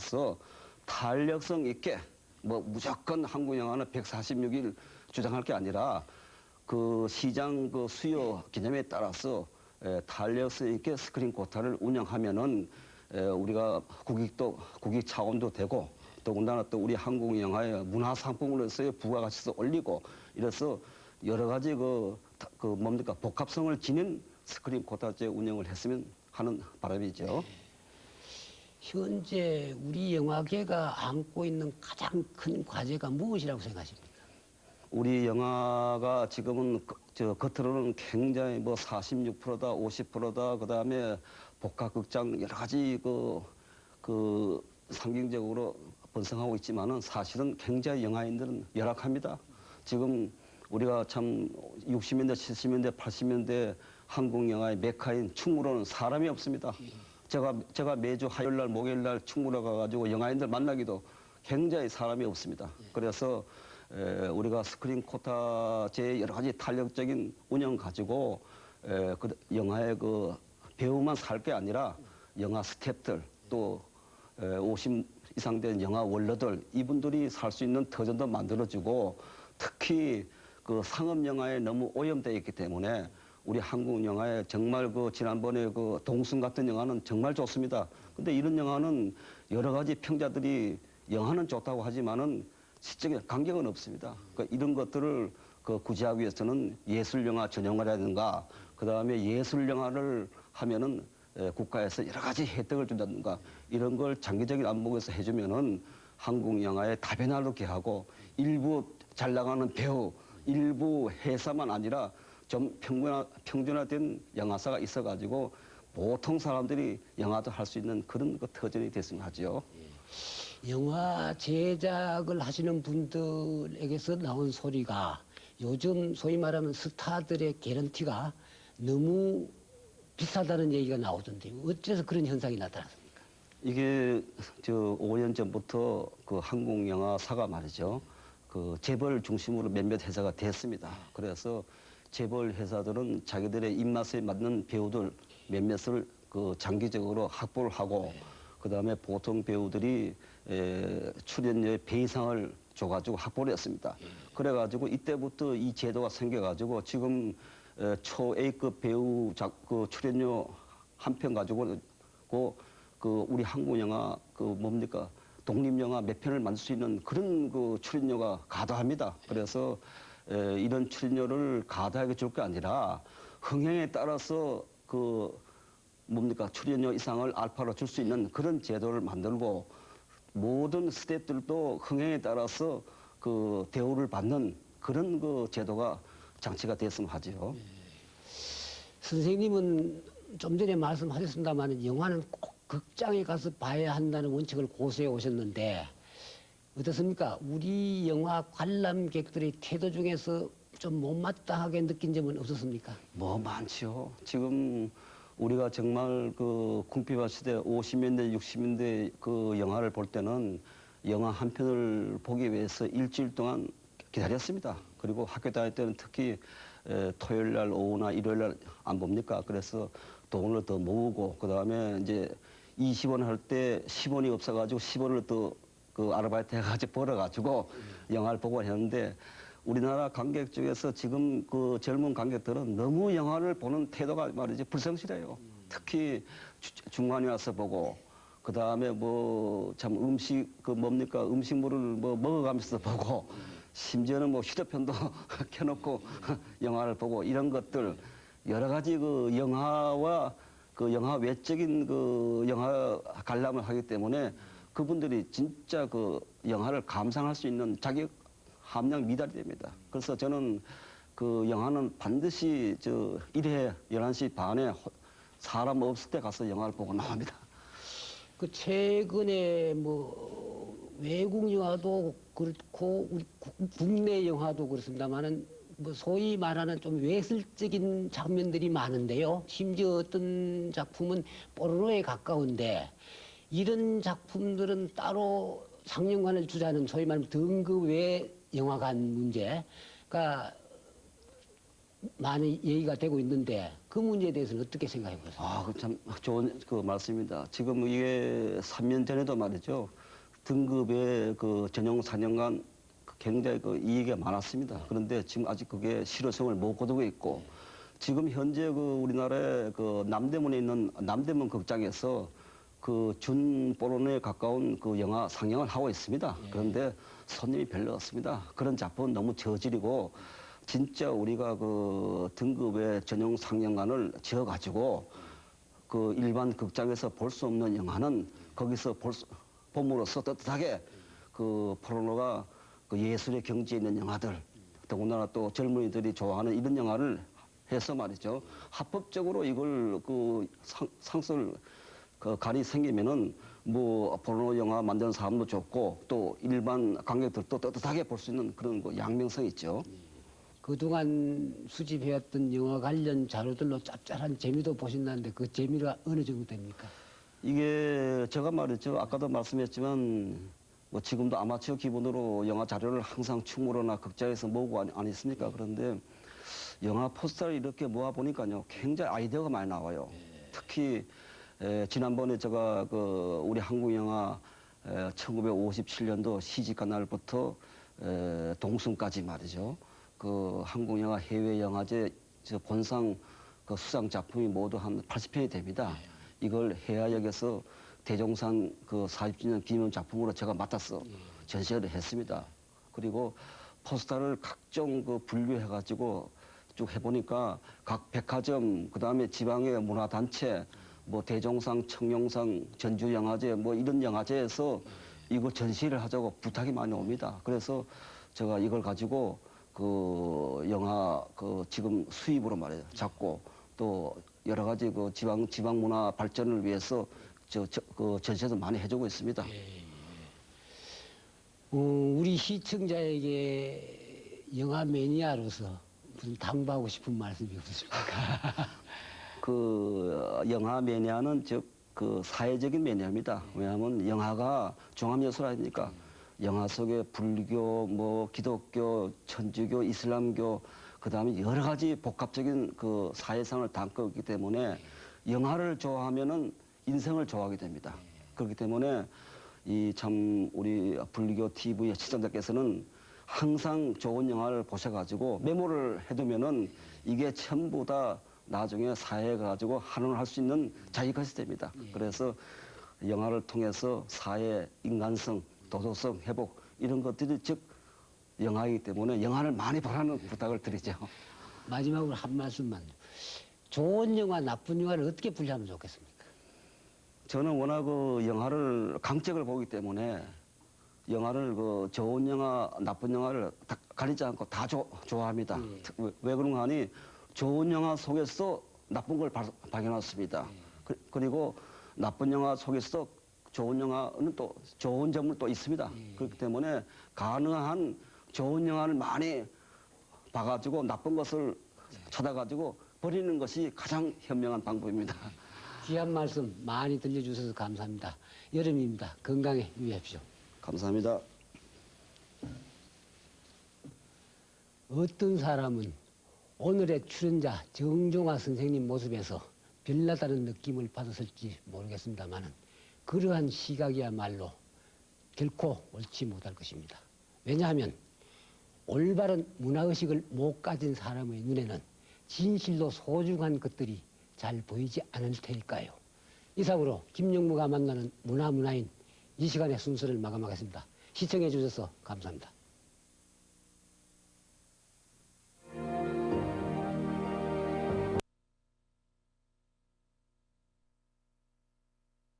서 탄력성 있게 뭐 무조건 한국 영화는 146일 주장할 게 아니라 그 시장 그 수요 개념에 따라서 탄력성 있게 스크린 쿼터를 운영하면은 우리가 국익 차원도 되고 더군다나 또 우리 한국 영화의 문화 상품으로서의 부가가치도 올리고 이래서 여러 가지 그 뭡니까 복합성을 지닌 스크린 쿼터제 운영을 했으면 하는 바람이죠. 현재 우리 영화계가 안고 있는 가장 큰 과제가 무엇이라고 생각하십니까? 우리 영화가 지금은 겉으로는 굉장히 뭐 46%다, 50%다, 그 다음에 복합극장 여러 가지 상징적으로 번성하고 있지만은 사실은 굉장히 영화인들은 열악합니다. 지금 우리가 참 60년대, 70년대, 80년대 한국 영화의 메카인 충무로는 사람이 없습니다. 제가 매주 화요일날, 목요일날 충무로 가가지고 영화인들 만나기도 굉장히 사람이 없습니다. 그래서 우리가 스크린 쿼터제 여러 가지 탄력적인 운영 가지고 영화의 그 배우만 살 게 아니라 영화 스태프들 또 50 이상 된 영화 원로들 이분들이 살 수 있는 터전도 만들어주고 특히 그 상업 영화에 너무 오염되어 있기 때문에 우리 한국 영화에 정말 지난번에 동승 같은 영화는 정말 좋습니다. 근데 이런 영화는 여러 가지 평자들이 영화는 좋다고 하지만은 시청에 간격은 없습니다. 그러니까 이런 것들을 구제하기 위해서는 예술 영화 전용화라든가 그 다음에 예술 영화를 하면은 국가에서 여러 가지 혜택을 준다든가 이런 걸 장기적인 안목에서 해주면은 한국 영화의 다변화롭게 하고 일부 잘 나가는 배우, 일부 회사만 아니라 좀 평준화된 영화사가 있어가지고 보통 사람들이 영화도 할 수 있는 그런 터전이 됐으면 하죠. 영화 제작을 하시는 분들에게서 나온 소리가 요즘 소위 말하면 스타들의 개런티가 너무 비싸다는 얘기가 나오던데요. 어째서 그런 현상이 나타났습니까? 이게 5년 전부터 그 한국 영화사가 말이죠. 그 재벌 중심으로 몇몇 회사가 됐습니다. 그래서 재벌 회사들은 자기들의 입맛에 맞는 배우들 몇몇을 장기적으로 확보를 하고 그다음에 보통 배우들이 출연료의 배 이상을 줘가지고 확보를 했습니다. 그래가지고 이때부터 이 제도가 생겨가지고 지금 초 A급 배우 출연료 한 편 가지고 우리 한국 영화 뭡니까 독립영화 몇 편을 만들 수 있는 그런 출연료가 가다합니다. 그래서 이런 출연료를 가다하게 줄 게 아니라 흥행에 따라서 뭡니까 출연료 이상을 알파로 줄 수 있는 그런 제도를 만들고 모든 스태프들도 흥행에 따라서 대우를 받는 그런 제도가 장치가 됐으면 하죠. 선생님은 좀 전에 말씀하셨습니다만 영화는 꼭 극장에 가서 봐야 한다는 원칙을 고수해 오셨는데 어떻습니까? 우리 영화 관람객들의 태도 중에서 좀 못마땅하게 느낀 점은 없었습니까? 뭐 많지요. 지금 우리가 정말 궁핍화 시대 50년대, 60년대 영화를 볼 때는 영화 한 편을 보기 위해서 일주일 동안 기다렸습니다. 그리고 학교 다닐 때는 특히 토요일 날 오후나 일요일 날 안 봅니까? 그래서 돈을 더 모으고 그다음에 이제 20원 할 때 10원이 없어가지고 10원을 더 아르바이트 해가지고 벌어가지고 영화를 보고 했는데 우리나라 관객 중에서 지금 젊은 관객들은 너무 영화를 보는 태도가 말이지 불성실해요. 특히 중간에 와서 보고 그 다음에 참 음식 뭡니까 음식물을 먹어가면서 보고 심지어는 휴대폰도 켜놓고 영화를 보고 이런 것들 여러 가지 영화와 영화 외적인 영화 관람을 하기 때문에 그분들이 진짜 영화를 감상할 수 있는 자격 함량 미달이 됩니다. 그래서 저는 영화는 반드시 1회 11시 반에 사람 없을 때 가서 영화를 보고 나옵니다. 최근에 외국 영화도 그렇고 우리 국내 영화도 그렇습니다만은 소위 말하는 좀 외설적인 장면들이 많은데요. 심지어 어떤 작품은 포르노에 가까운데 이런 작품들은 따로 상영관을 주자는 소위 말하면 등급 외 영화관 문제가 많이 얘기가 되고 있는데 그 문제에 대해서는 어떻게 생각해 보세요? 아, 그 참 좋은 그 말씀입니다. 지금 이게 3년 전에도 말이죠. 등급의 그 전용 4년간 굉장히 그 이익이 많았습니다. 그런데 지금 아직 그게 실효성을 못 거두고 있고 지금 현재 그 우리나라의 그 남대문에 있는 남대문 극장에서 그 준포론에 가까운 그 영화 상영을 하고 있습니다. 그런데 손님이 별로 없습니다. 그런 작품은 너무 저질이고 진짜 우리가 그 등급의 전용 상영관을 지어가지고 그 일반 극장에서 볼 수 없는 영화는 거기서 봄으로써 떳떳하게 그 포르노가 그 예술의 경지에 있는 영화들, 더군다나 또 젊은이들이 좋아하는 이런 영화를 해서 말이죠. 합법적으로 이걸 그 상설 그 간이 생기면은 뭐 포르노 영화 만드는 사람도 좋고 또 일반 관객들도 떳떳하게 볼 수 있는 그런 그 양명성이 있죠. 그동안 수집해왔던 영화 관련 자료들로 짭짤한 재미도 보신다는데 그 재미가 어느 정도 됩니까? 이게 제가 말했죠. 아까도 말씀했지만 뭐 지금도 아마추어 기본으로 영화 자료를 항상 충무로나 극장에서 모으고 안 있습니까? 그런데 영화 포스터를 이렇게 모아 보니까요, 굉장히 아이디어가 많이 나와요. 특히 지난번에 제가 그 우리 한국 영화 1957년도 시집간 날부터 동승까지 말이죠. 그 한국 영화 해외 영화제 저 본상 그 수상 작품이 모두 한 80편이 됩니다. 이걸 해화역에서 대종상 그 40주년 기념 작품으로 제가 맡아서 전시회를 했습니다. 그리고 포스터를 각종 그 분류해가지고 쭉 해보니까 각 백화점, 그 다음에 지방의 문화단체, 뭐 대종상, 청룡상, 전주영화제, 뭐 이런 영화제에서 이거 전시를 하자고 부탁이 많이 옵니다. 그래서 제가 이걸 가지고 그 영화 그 지금 수입으로 말이에요. 잡고 또 여러 가지 그 지방 문화 발전을 위해서 그 전시도 많이 해주고 있습니다. 우리 시청자에게 영화 매니아로서 무슨 당부하고 싶은 말씀이 없으십니까? 그 영화 매니아는 즉 그 사회적인 매니아입니다. 왜냐하면 영화가 종합예술 아닙니까? 영화 속에 불교, 뭐 기독교, 천주교, 이슬람교, 그 다음에 여러 가지 복합적인 그 사회상을 담고 있기 때문에 영화를 좋아하면은 인생을 좋아하게 됩니다. 그렇기 때문에 이 참 우리 불교 TV 시청자께서는 항상 좋은 영화를 보셔가지고 메모를 해두면은 이게 전부 다 나중에 사회에 가지고 환원을 할 수 있는 자기것이 됩니다. 그래서 영화를 통해서 사회, 인간성, 도덕성 회복 이런 것들이 즉 영화이기 때문에 영화를 많이 보라는 부탁을 드리죠. 마지막으로 한 말씀만. 좋은 영화, 나쁜 영화를 어떻게 분리하면 좋겠습니까? 저는 워낙 그 영화를 강적을 보기 때문에 영화를 그 좋은 영화, 나쁜 영화를 다 가리지 않고 다 좋아합니다. 왜 그런가 하니 좋은 영화 속에서 나쁜 걸 발견했습니다. 그리고 나쁜 영화 속에서 좋은 영화는 또 좋은 점은 또 있습니다. 그렇기 때문에 가능한 좋은 영화를 많이 봐가지고 나쁜 것을 찾아가지고 버리는 것이 가장 현명한 방법입니다. 귀한 말씀 많이 들려주셔서 감사합니다. 여름입니다. 건강에 유의하십시오. 감사합니다. 어떤 사람은 오늘의 출연자 정종화 선생님 모습에서 별나다는 느낌을 받았을지 모르겠습니다만 그러한 시각이야말로 결코 옳지 못할 것입니다. 왜냐하면 올바른 문화의식을 못 가진 사람의 눈에는 진실로 소중한 것들이 잘 보이지 않을 테니까요. 이상으로 김영무가 만나는 문화인 이 시간의 순서를 마감하겠습니다. 시청해 주셔서 감사합니다.